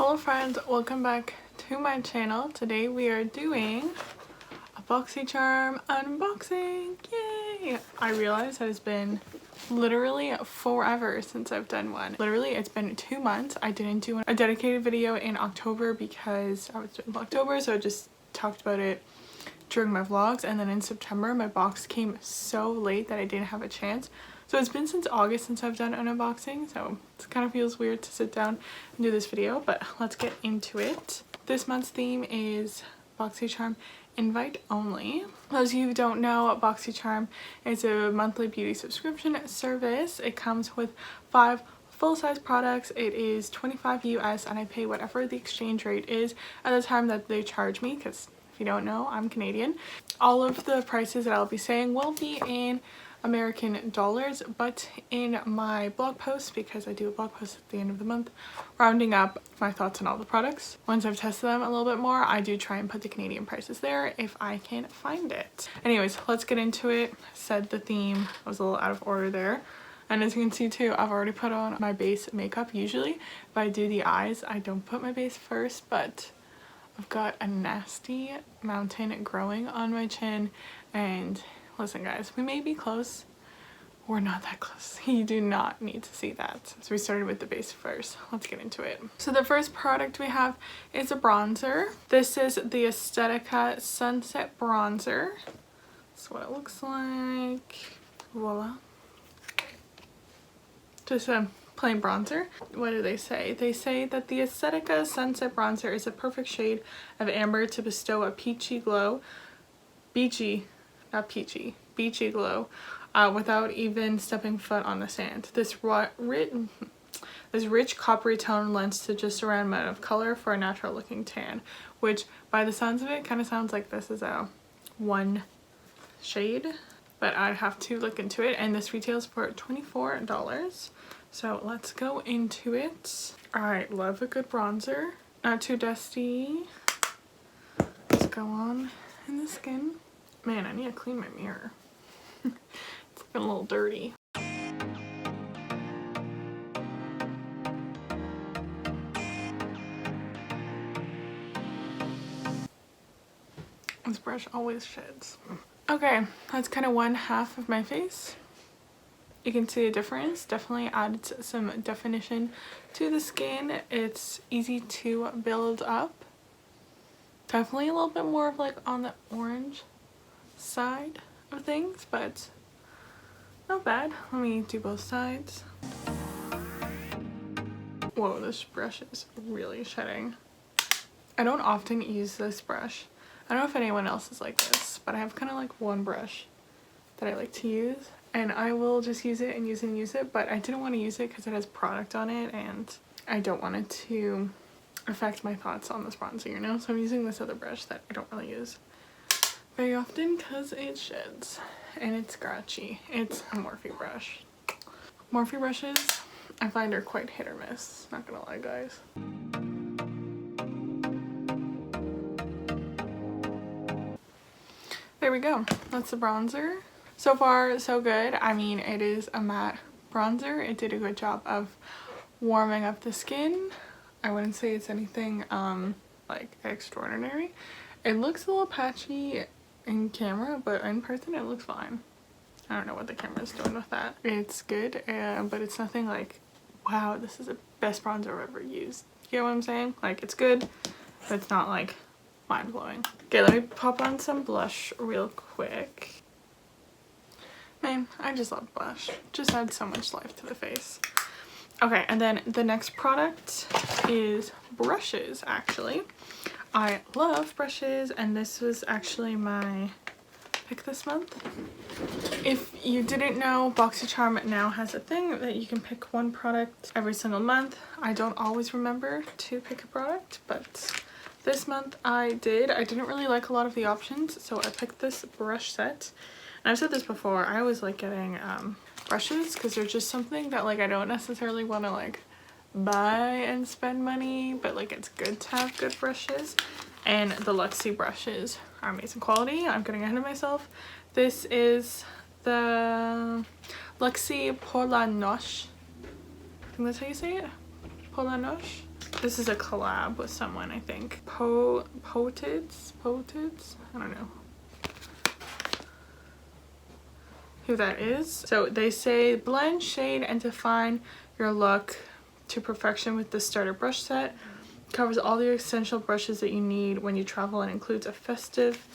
Hello friends, welcome back to my channel. Today we are doing a Boxycharm unboxing. Yay! I realize that it's been literally forever since I've done one. Literally it's been 2 months. I didn't do a dedicated video in October because I was doing October, so I just talked about it during my vlogs, and then in September my box came so late that I didn't have a chance. So it's been since August since I've done an unboxing, so it kind of feels weird to sit down and do this video, but let's get into it. This month's theme is Boxycharm invite only. Those of you who don't know, Boxycharm is a monthly beauty subscription service. It comes with 5 full-size products. It is $25 US and I pay whatever the exchange rate is at the time that they charge me, because if you don't know, I'm Canadian. All of the prices that I'll be saying will be in American dollars, but in my blog post, because I do a blog post at the end of the month rounding up my thoughts on all the products, once I've tested them a little bit more, I do try and put the Canadian prices there if I can find it. Anyways, let's get into it. Said the theme was a little out of order there, and as you can see too, I've already put on my base makeup. Usually if I do the eyes, I don't put my base first, but I've got a nasty mountain growing on my chin, and listen guys, we may be close. We're not that close. You do not need to see that. So we started with the base first. Let's get into it. So the first product we have is a bronzer. This is the Aesthetica Sunset Bronzer. That's what it looks like. Voila. Just a plain bronzer. What do they say? They say that the Aesthetica Sunset Bronzer is a perfect shade of amber to bestow a peachy glow. Beachy glow without even stepping foot on the sand. This rich coppery tone lends to just a round amount of color for a natural looking tan, which by the sounds of it kind of sounds like this is a one shade, but I'd have to look into it, and this retails for $24. So let's go into it. Alright, love a good bronzer. Not too dusty. Let's go on in the skin. Man, I need to clean my mirror. It's looking a little dirty. This brush always sheds. Okay, that's kind of one half of my face. You can see a difference. Definitely adds some definition to the skin. It's easy to build up. Definitely a little bit more of like on the orange side of things, but not bad. Let me do both sides. Whoa, this brush is really shedding. I don't often use this brush. I don't know if anyone else is like this, but I have kind of like one brush that I like to use, and I will just use it and use it and use it, but I didn't want to use it because it has product on it and I don't want it to affect my thoughts on this bronzer, you know? So I'm using this other brush that I don't really use very often because it sheds and it's scratchy. It's a Morphe brush. Morphe brushes I find are quite hit or miss, not gonna lie guys. There we go, that's the bronzer. So far so good. I mean, it is a matte bronzer. It did a good job of warming up the skin. I wouldn't say it's anything like extraordinary. It looks a little patchy in camera, but in person it looks fine. I don't know what the camera's doing with that. It's good, but it's nothing like, wow, this is the best bronzer I've ever used. You get what I'm saying? Like, it's good, but it's not like mind-blowing. Okay, let me pop on some blush real quick. Man, I just love blush. Just adds so much life to the face. Okay, and then the next product is brushes, actually. I love brushes, and this was actually my pick this month. If you didn't know, Boxycharm now has a thing that you can pick one product every single month. I don't always remember to pick a product, but this month I did. I didn't really like a lot of the options, so I picked this brush set. And I've said this before, I always like getting brushes because they're just something that like I don't necessarily want to like buy and spend money, but like it's good to have good brushes, and the Luxie brushes are amazing quality. I'm getting ahead of myself. This is the Luxie Pour la Noche. I think that's how you say it. Pour la Noche. This is a collab with someone, I think. Potids? I don't know who that is. So they say blend, shade, and define your look to perfection with the starter brush set. Covers all the essential brushes that you need when you travel and includes a festive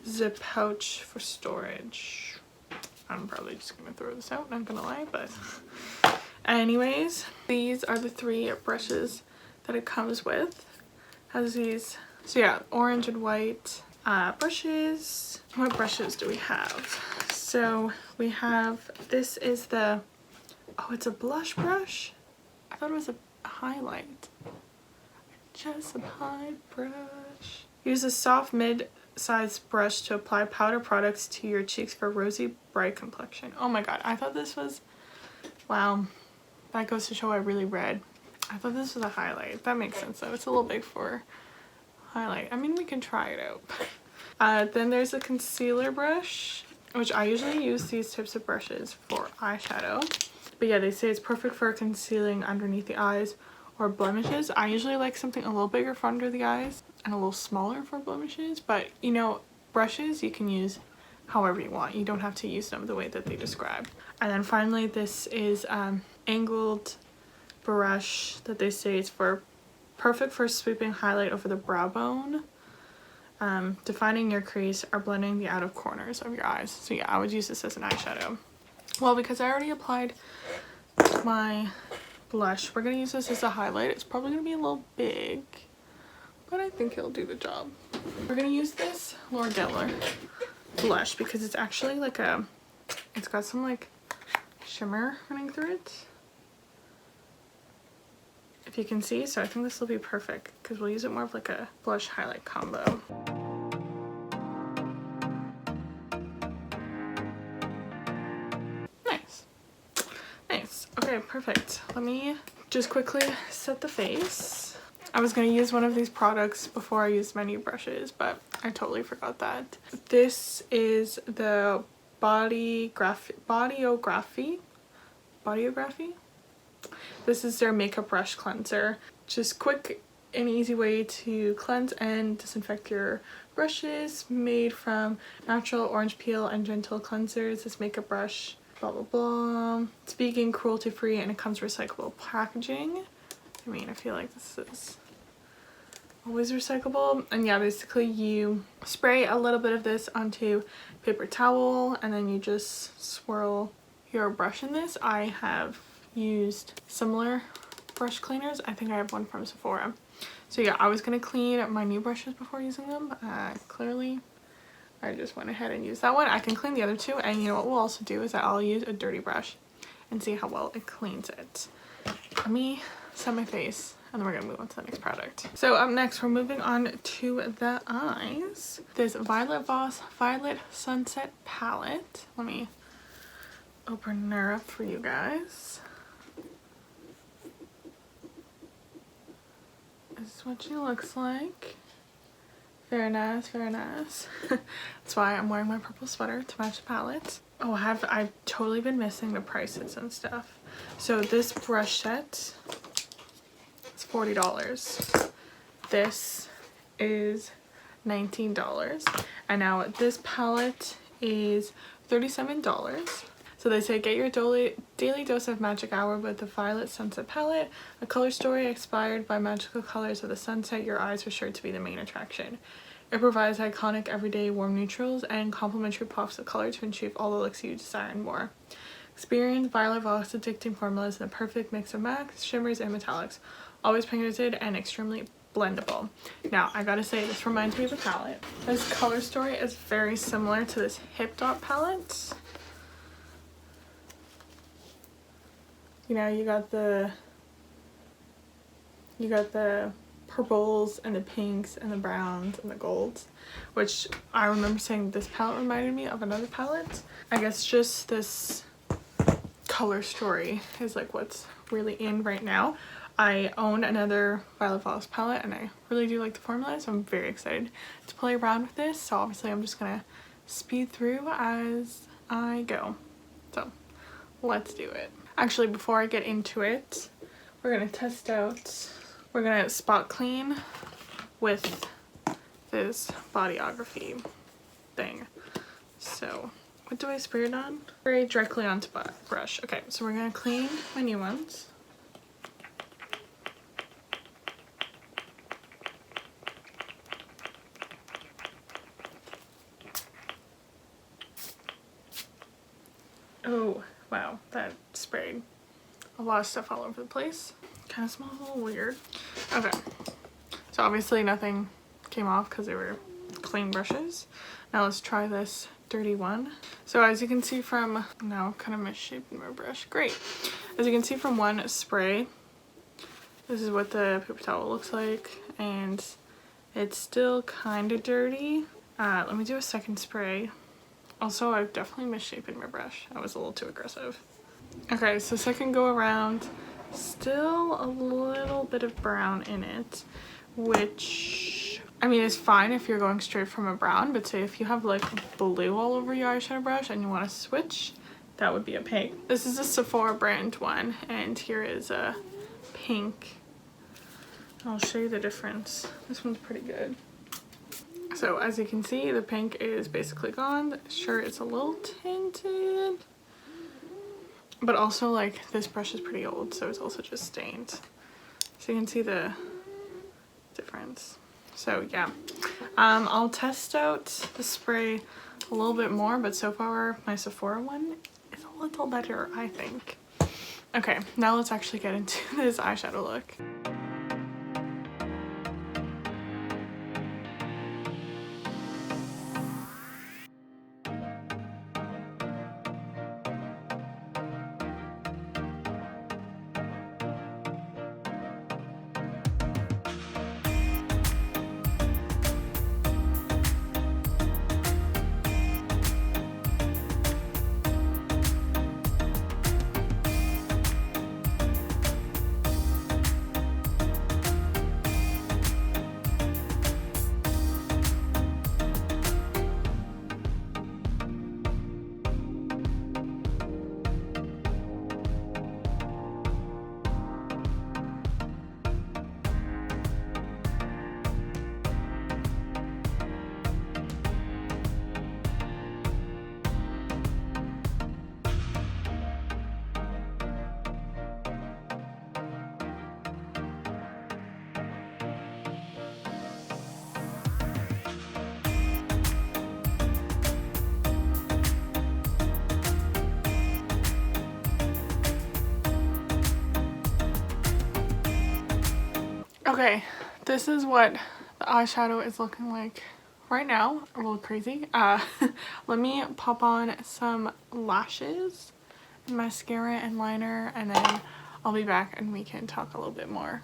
zip pouch for storage. I'm probably just gonna throw this out, not gonna lie, but anyways, these are the 3 brushes that it comes with. Has these, so yeah, orange and white brushes. What brushes do we have? So we have, this is the, oh, it's a blush brush? I thought it was a highlight. Just a high brush. Use a soft mid-sized brush to apply powder products to your cheeks for rosy, bright complexion. Oh my god, I thought this was, wow, that goes to show I really read. I thought this was a highlight. That makes sense though. It's a little big for highlight. I mean, we can try it out. Then there's a concealer brush, which I usually use these types of brushes for eyeshadow. But yeah, they say it's perfect for concealing underneath the eyes or blemishes. I usually like something a little bigger for under the eyes and a little smaller for blemishes, but you know, brushes you can use however you want. You don't have to use them the way that they described. And then finally, this is angled brush that they say is for perfect for sweeping highlight over the brow bone, defining your crease or blending the outer corners of your eyes. So yeah, I would use this as an eyeshadow. Well, because I already applied my blush, we're gonna use this as a highlight. It's probably gonna be a little big, but I think it'll do the job. We're gonna use this Laura Geller blush because it's actually like a, it's got some like shimmer running through it, if you can see. So I think this will be perfect because we'll use it more of like a blush highlight combo. Nice. Okay, perfect. Let me just quickly set the face. I was going to use one of these products before I used my new brushes, but I totally forgot that. This is the Bodyography. This is their makeup brush cleanser. Just quick and easy way to cleanse and disinfect your brushes. Made from natural orange peel and gentle cleansers. This makeup brush, blah blah blah. It's vegan, cruelty free, and it comes recyclable packaging. I mean, I feel like this is always recyclable. And yeah, basically you spray a little bit of this onto paper towel and then you just swirl your brush in this. I have used similar brush cleaners. I think I have one from Sephora. So yeah, I was gonna clean my new brushes before using them. Clearly I just went ahead and used that one. I can clean the other 2, and you know what we'll also do is that I'll use a dirty brush and see how well it cleans it. Let me set my face and then we're gonna move on to the next product. So up next, we're moving on to the eyes. This Violet Voss Violet Sunset Palette. Let me open her up for you guys. This is what she looks like. Very nice, very nice. That's why I'm wearing my purple sweater to match the palette. Oh, I've totally been missing the prices and stuff. So this brush set is $40. This is $19. And now this palette is $37. So they say get your daily dose of magic hour with the Violet Sunset Palette, a color story inspired by magical colors of the sunset. Your eyes are sure to be the main attraction. It provides iconic everyday warm neutrals and complementary pops of color to achieve all the looks you desire and more. Experience Violet Voss addicting formulas in a perfect mix of mattes, shimmers, and metallics, always pigmented and extremely blendable. Now, I gotta say, this reminds me of a palette. This color story is very similar to this Hip Dot palette. You know, you got the purples and the pinks and the browns and the golds, which I remember saying this palette reminded me of another palette. I guess just this color story is like what's really in right now. I own another Violet Voss palette and I really do like the formula, so I'm very excited to play around with this. So obviously I'm just gonna speed through as I go. So let's do it. Actually, before I get into it, we're gonna test out we're gonna spot clean with this bodyography thing. So what do I spray it on? Spray directly onto brush. Okay, so we're gonna clean my new ones. Oh, wow, that sprayed a lot of stuff all over the place. Kind of smells a little weird. Okay, so obviously nothing came off because they were clean brushes. Now let's try this dirty one. So as you can see from, now kind of misshapen my brush. Great. As you can see from one spray, this is what the paper towel looks like, and it's still kind of dirty. Let me do a second spray. Also, I've definitely misshapen my brush. I was a little too aggressive. Okay, so second go around, still a little bit of brown in it, which, I mean, is fine if you're going straight from a brown, but say if you have like blue all over your eyeshadow brush and you want to switch, that would be a pink. This is a Sephora brand one, and here is a pink. I'll show you the difference. This one's pretty good. So as you can see, the pink is basically gone. Sure, it's a little tinted, but also like this brush is pretty old, so it's also just stained. So you can see the difference. So yeah, I'll test out the spray a little bit more, but so far my Sephora one is a little better, I think. Okay, now let's actually get into this eyeshadow look. Okay, this is what the eyeshadow is looking like right now. A little crazy. Let me pop on some lashes, mascara, and liner, and then I'll be back and we can talk a little bit more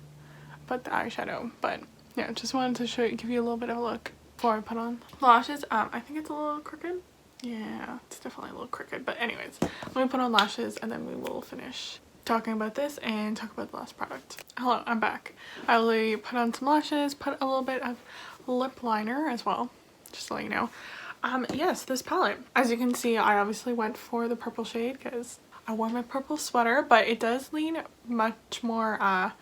about the eyeshadow. But yeah, just wanted to show you, give you a little bit of a look before I put on lashes. I think it's a little crooked. Yeah, it's definitely a little crooked. But anyways, let me put on lashes and then we will finish talking about this and talk about the last product. Hello, I'm back. I already put on some lashes, put a little bit of lip liner as well, just to let you know. Yes, this palette, as you can see, I obviously went for the purple shade because I wore my purple sweater, but it does lean much more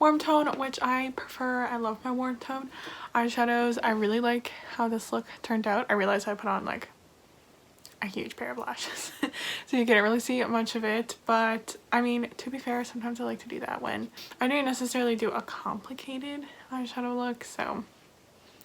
warm tone, which I prefer. I love my warm tone eyeshadows. I really like how this look turned out. I realized I put on like a huge pair of lashes so you can't really see much of it, but I mean, to be fair, sometimes I like to do that when I don't necessarily do a complicated eyeshadow look. So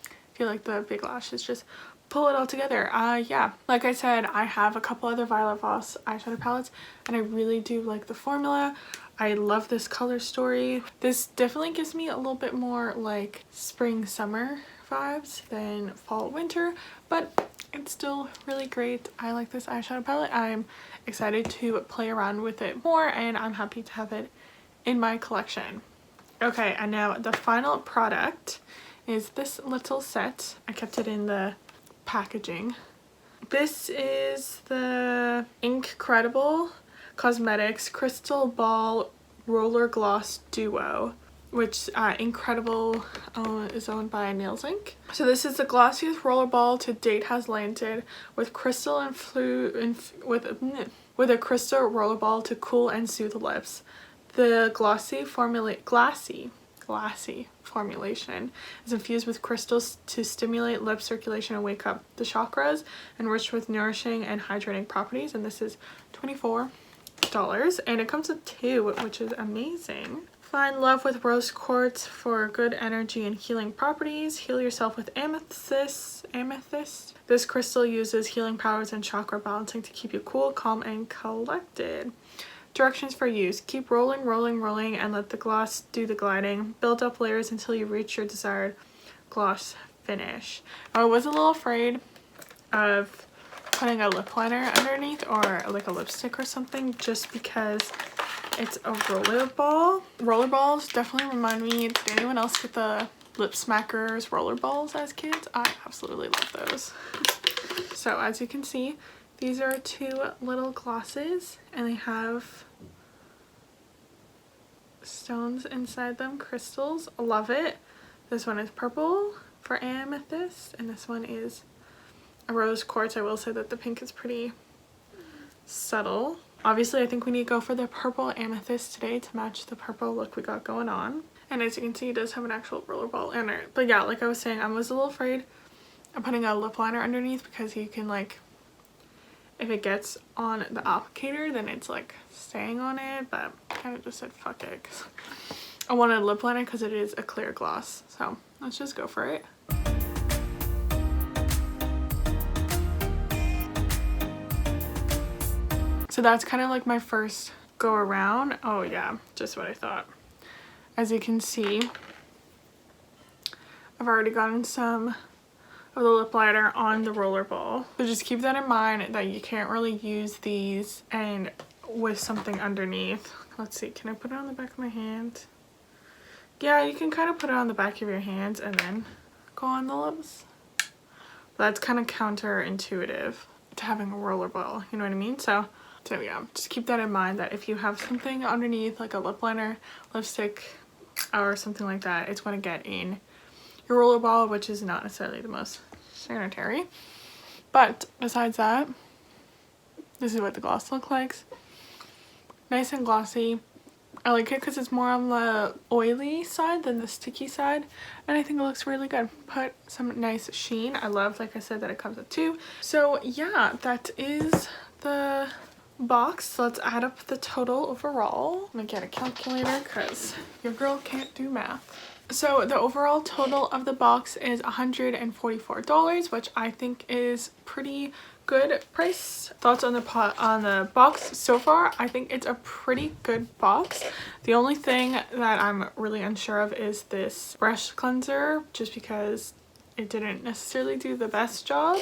I feel like the big lashes just pull it all together. Yeah, like I said, I have a couple other Violet Voss eyeshadow palettes and I really do like the formula. I love this color story. This definitely gives me a little bit more like spring summer vibes than fall winter, but it's still really great. I like this eyeshadow palette. I'm excited to play around with it more and I'm happy to have it in my collection. Okay, and now the final product is this little set. I kept it in the packaging. This is the Incredible Cosmetics Crystal Ball Roller Gloss Duo, which Incredible is owned by Nails Inc. So this is the glossiest roller ball to date has landed with crystal and with a crystal roller ball to cool and soothe the lips. The glassy Classy formulation. It's infused with crystals to stimulate lip circulation and wake up the chakras, enriched with nourishing and hydrating properties. And this is $24, and it comes with 2, which is amazing. Find love with rose quartz for good energy and healing properties. Heal yourself with amethyst. This crystal uses healing powers and chakra balancing to keep you cool, calm, and collected. Directions for use. Keep rolling, and let the gloss do the gliding. Build up layers until you reach your desired gloss finish. I was a little afraid of putting a lip liner underneath or like a lipstick or something, just because it's a roller ball. Roller balls definitely remind me. Did anyone else get the Lip Smackers roller balls as kids? I absolutely love those. So as you can see, these are 2 little glosses, and they have stones inside them, crystals. Love it. This one is purple for amethyst, and this one is a rose quartz. I will say that the pink is pretty subtle. Obviously, I think we need to go for the purple amethyst today to match the purple look we got going on. And as you can see, it does have an actual roller ball in it. But yeah, like I was saying, I was a little afraid of putting a lip liner underneath, because you can, like, if it gets on the applicator, then it's like staying on it. But I kind of just said fuck it, 'cause I wanted a lip liner because it is a clear gloss. So let's just go for it. So that's kind of like my first go around. Oh yeah, just what I thought. As you can see, I've already gotten some of the lip liner on the roller ball. So just keep that in mind, that you can't really use these and with something underneath. Let's see, can I put it on the back of my hand? Yeah, you can kind of put it on the back of your hands and then go on the lips. But that's kind of counterintuitive to having a roller ball, you know what I mean? So yeah, just keep that in mind, that if you have something underneath, like a lip liner, lipstick, or something like that, it's going to get in your roller ball, which is not necessarily the most sanitary. But besides that, this is what the gloss looks like. Nice and glossy. I like it because it's more on the oily side than the sticky side, and I think it looks really good. Put some nice sheen. I love, like I said, that it comes with 2. So yeah, that is the box. So let's add up the total overall. I'm gonna get a calculator because your girl can't do math. So the overall total of the box is $144, which I think is pretty good price. Thoughts on the box so far? I think it's a pretty good box. The only thing that I'm really unsure of is this brush cleanser, just because it didn't necessarily do the best job.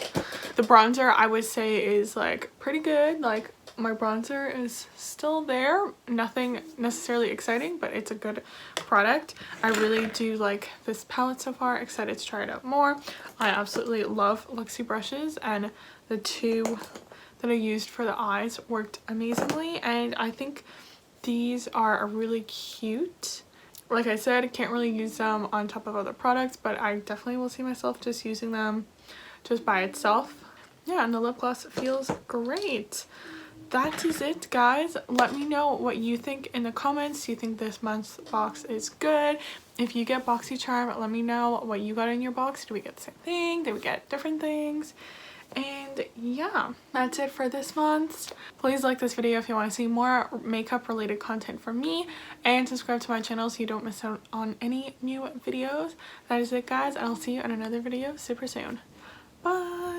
The bronzer, I would say, is like pretty good. Like, my bronzer is still there. Nothing necessarily exciting, but it's a good product. I really do like this palette so far. Excited to try it out more. I absolutely love Luxie brushes, and the 2 that I used for the eyes worked amazingly, and I think these are really cute. Like I said, I can't really use them on top of other products, but I definitely will see myself just using them just by itself. Yeah, and the lip gloss feels great. That is it, guys. Let me know what you think in the comments. Do you think this month's box is good? If you get Boxycharm, let me know what you got in your box. Did we get the same thing? Did we get different things? And yeah, that's it for this month. Please like this video if you want to see more makeup related content from me, and subscribe to my channel so you don't miss out on any new videos. That is it, guys. I'll see you in another video super soon. Bye.